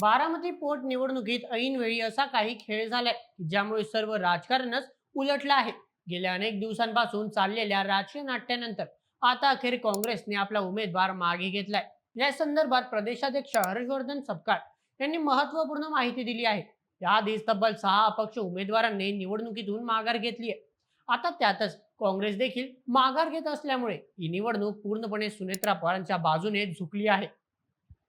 बारामती पोटनिवडणुकीत ऐनवेळी असा काही खेळ झालाय ज्यामुळे सर्व राजकारणच उलटलं आहे. गेल्या अनेक दिवसांपासून चाललेल्या राजकीय नाट्यानंतर आता अखेर काँग्रेसने आपला उमेदवार मागे घेतलाय. या संदर्भात प्रदेशाध्यक्ष हर्षवर्धन सपकाळ यांनी महत्त्वपूर्ण माहिती दिली आहे. याआधीच तब्बल 6 अपक्ष उमेदवारांनी निवडणुकीतून माघार घेतली आहे. आता त्यातच काँग्रेस देखील माघार घेत असल्यामुळे ही निवडणूक पूर्णपणे सुनेत्रा पवारांच्या बाजूने झुकली आहे.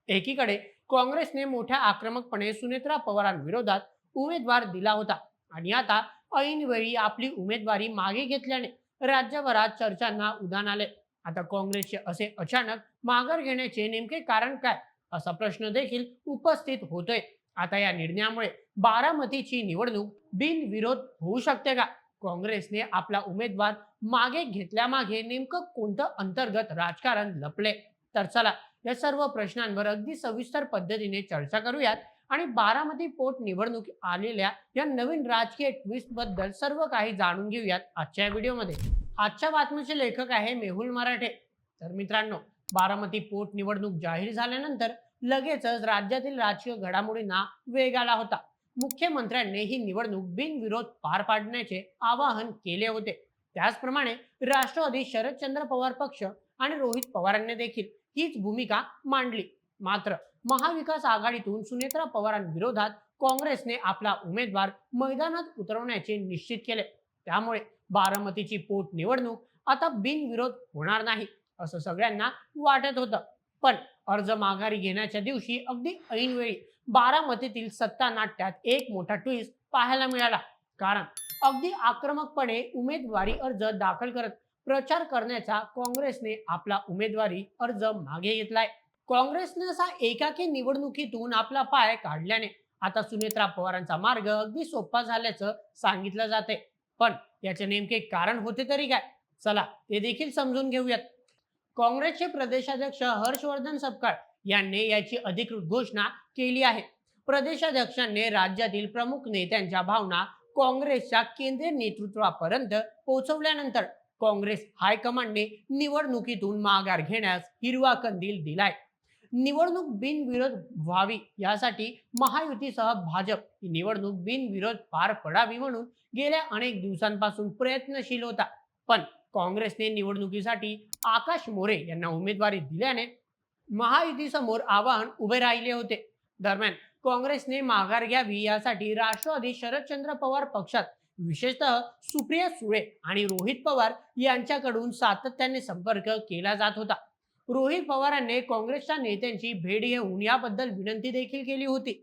एकीकडे काँग्रेसने मोठ्या आक्रमकपणे सुनेत्रा पवारांविरोधात उमेदवार दिला होता आणि आता ऐनवेळी आपली उमेदवारी मागे घेतल्याने राज्यभरात चर्चांना उधाण आले. आता काँग्रेसचे असे अचानक माघार घेण्याचे नेमके कारण काय, असा प्रश्न देखील उपस्थित होतोय. आता या निर्णयामुळे बारामतीची निवडणूक बिनविरोध होऊ शकते का? काँग्रेसने आपला उमेदवार मागे घेतल्यामागे नेमकं कोणतं अंतर्गत राजकारण लपले? तर चला या सर्व प्रश्नांवर अगदी सविस्तर पद्धतीने चर्चा करूयात आणि बारामती पोटनिवडणूक आलेल्या या नवीन राजकीय ट्विस्ट बद्दल सर्व काही जाणून घेऊयात आजच्या व्हिडिओमध्ये. आजच्या बातमीचे लेखक आहे मेहुल मराठे. तर मित्रांनो, बारामती पोटनिवडणूक जाहीर झाल्यानंतर लगेचच राज्यातील राजकीय घडामोडींना वेग आला होता. मुख्यमंत्र्यांनी ही निवडणूक बिनविरोध पार पाडण्याचे आवाहन केले होते. त्याचप्रमाणे राष्ट्रवादी शरदचंद्र पवार पक्ष आणि रोहित पवारांनी देखील हीच भूमिका मांडली. मात्र महाविकास आघाडीतून सुनेत्रा पवारांविरोधात काँग्रेसने आपला उमेदवार मैदानात उतरवण्याचे निश्चित केले. त्यामुळे बारामतीची पोटनिवडणूक आता बिनविरोध होणार नाही असं सगळ्यांना वाटत होतं. पण अर्ज माघारी घेण्याच्या दिवशी अगदी ऐनवेळी बारामतीतील सत्ता नाट्यात एक मोठा ट्विस्ट पाहायला मिळाला. कारण अगदी आक्रमकपणे उमेदवारी अर्ज दाखल करत प्रचार करण्याचा काँग्रेसने आपला उमेदवारी अर्ज मागे घेतलाय. काँग्रेसने असा एकाकी निवडणुकीतून आपला पाय काढल्याने आता सुनेत्रा पवारांचा मार्ग अगदी सोपा झाल्याचं सांगितलं जाते. पण याचे नेमके कारण होते तरी काय? चला ते देखील समजून घेऊयात. काँग्रेसचे प्रदेशाध्यक्ष हर्षवर्धन सपकाळ यांनी याची अधिकृत घोषणा केली आहे. प्रदेशाध्यक्षांनी राज्यातील प्रमुख नेत्यांच्या भावना काँग्रेसच्या केंद्रीय नेतृत्वापर्यंत पोहोचवल्यानंतर काँग्रेस हायकमांडने निवडणुकीतून माघार घेण्यास हिरवा कंदील दिलाय. निवडणूक बिनविरोध व्हावी यासाठी महायुतीसह भाजप ही निवडणूक बिनविरोध पार पडावी म्हणून गेल्या अनेक दिवसांपासून प्रयत्नशील होता. पण काँग्रेसने निवडणुकीसाठी आकाश मोरे यांना उमेदवारी दिल्याने महायुतीसमोर आव्हान उभे राहिले होते. दरम्यान काँग्रेसने माघार घ्यावी यासाठी राष्ट्रवादी शरदचंद्र पवार पक्षात विशेषतः सुप्रिया सुळे आणि रोहित पवार यांच्याकडून सातत्याने संपर्क केला जात होता. रोहित पवारांनी काँग्रेसच्या नेत्यांची भेट घेऊन याबद्दल विनंती देखील केली होती.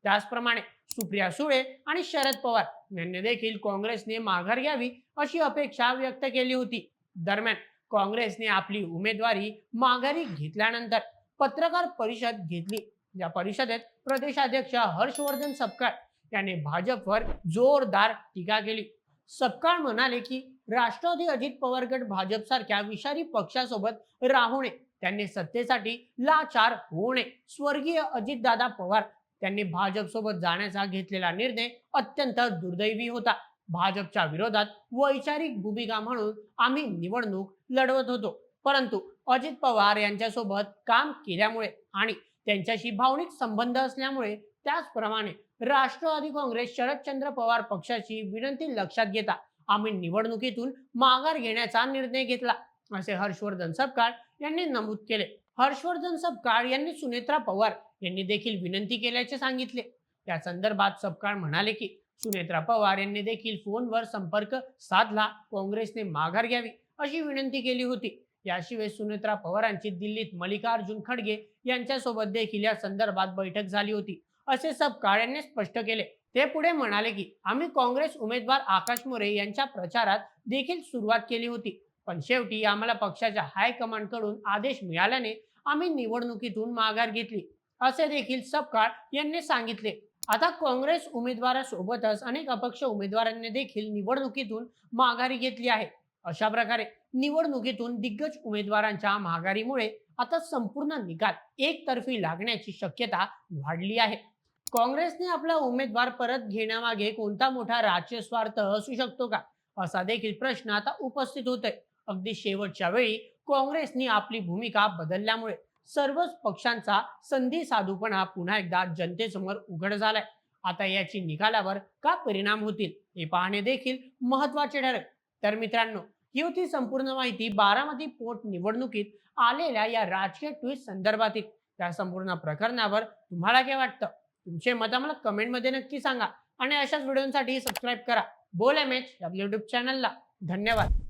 त्याचप्रमाणे सुप्रिया सुळे आणि शरद पवार यांनी देखील काँग्रेसने माघार घ्यावी अशी अपेक्षा व्यक्त केली होती. दरम्यान काँग्रेसने आपली उमेदवारी माघारी घेतल्यानंतर पत्रकार परिषद घेतली. या परिषदेत प्रदेशाध्यक्ष हर्षवर्धन सपकाळ यांनी भाजपवर जोरदार टीका केली. सपकाळ म्हणाले की राष्ट्रवादी अजित पवार गट भाजपसारख्या विषारी पक्षासोबत राहू नये, त्यांनी सत्तेसाठी लाचार होऊ नये. स्वर्गीय अजितदादा पवार त्यांनी भाजपसोबत जाण्याचा घेतलेला निर्णय अत्यंत दुर्दैवी होता. भाजपच्या विरोधात वैचारिक भूमिका म्हणून आम्ही निवडणूक लढवत होतो, परंतु अजित पवार यांच्यासोबत काम केल्यामुळे आणि त्यांच्याशी भावनिक संबंध असल्यामुळे, त्याचप्रमाणे राष्ट्रवादी काँग्रेस शरदचंद्र पवार पक्षाची विनंती लक्षात घेता आम्ही निवडणुकीतून माघार घेण्याचा निर्णय घेतला, असे हर्षवर्धन सपकाळ यांनी नमूद केले. हर्षवर्धन सपकाळ यांनी सुनेत्रा पवार यांनी देखील विनंती केल्याचे सांगितले. या संदर्भात सपकाळ म्हणाले की सुनेत्रा पवार यांनी देखील फोनवर संपर्क साधला, काँग्रेसने माघार घ्यावी अशी विनंती केली होती. याशिवाय सुनेत्रा पवारांची दिल्लीत मल्लिकार्जुन खडगे यांच्यासोबत देखील या संदर्भात बैठक झाली होती, असे सपकाळ यांनी स्पष्ट केले. ते पुढे म्हणाले की आम्ही काँग्रेस उमेदवार आकाश मोरे यांच्या प्रचारात देखील सुरुवात केली होती, पण शेवटी आम्हाला पक्षाच्या हायकमांडकडून आदेश मिळाल्याने आम्ही निवडणुकीतून माघार घेतली, असे देखील सपकाळ यांनी सांगितले. आता काँग्रेस उमेदवारासोबतच अनेक अपक्ष उमेदवारांनी देखील निवडणुकीतून माघारी घेतली आहे. अशा प्रकारे निवडणुकीतून दिग्गज उमेदवारांच्या माघारीमुळे आता संपूर्ण निकाल एकतर्फी लागण्याची शक्यता वाढली आहे. काँग्रेसने आपला उमेदवार परत घेण्यामागे कोणता मोठा राजकीय स्वार्थ असू शकतो का, असा देखील प्रश्न आता उपस्थित होतोय. अगदी शेवटच्या वेळी काँग्रेसने आपली भूमिका बदलल्यामुळे सर्वच पक्षांचा संधी साधूपणा पुन्हा एकदा जनतेसमोर उघड झालाय. आता याची निकालावर का परिणाम होतील हे पाहणे देखील महत्वाचे ठरेल. तर मित्रांनो, ही होती संपूर्ण माहिती बारामती पोट निवडणुकीत आलेल्या या राजकीय ट्विस्ट संदर्भातील. त्या संपूर्ण प्रकरणावर तुम्हाला काय वाटतं? तुमचे मत आम्हाला कमेंटमध्ये नक्की सांगा आणि अशाच व्हिडिओसाठी सबस्क्राईब करा बोल एम एच या युट्यूब चॅनलला. धन्यवाद.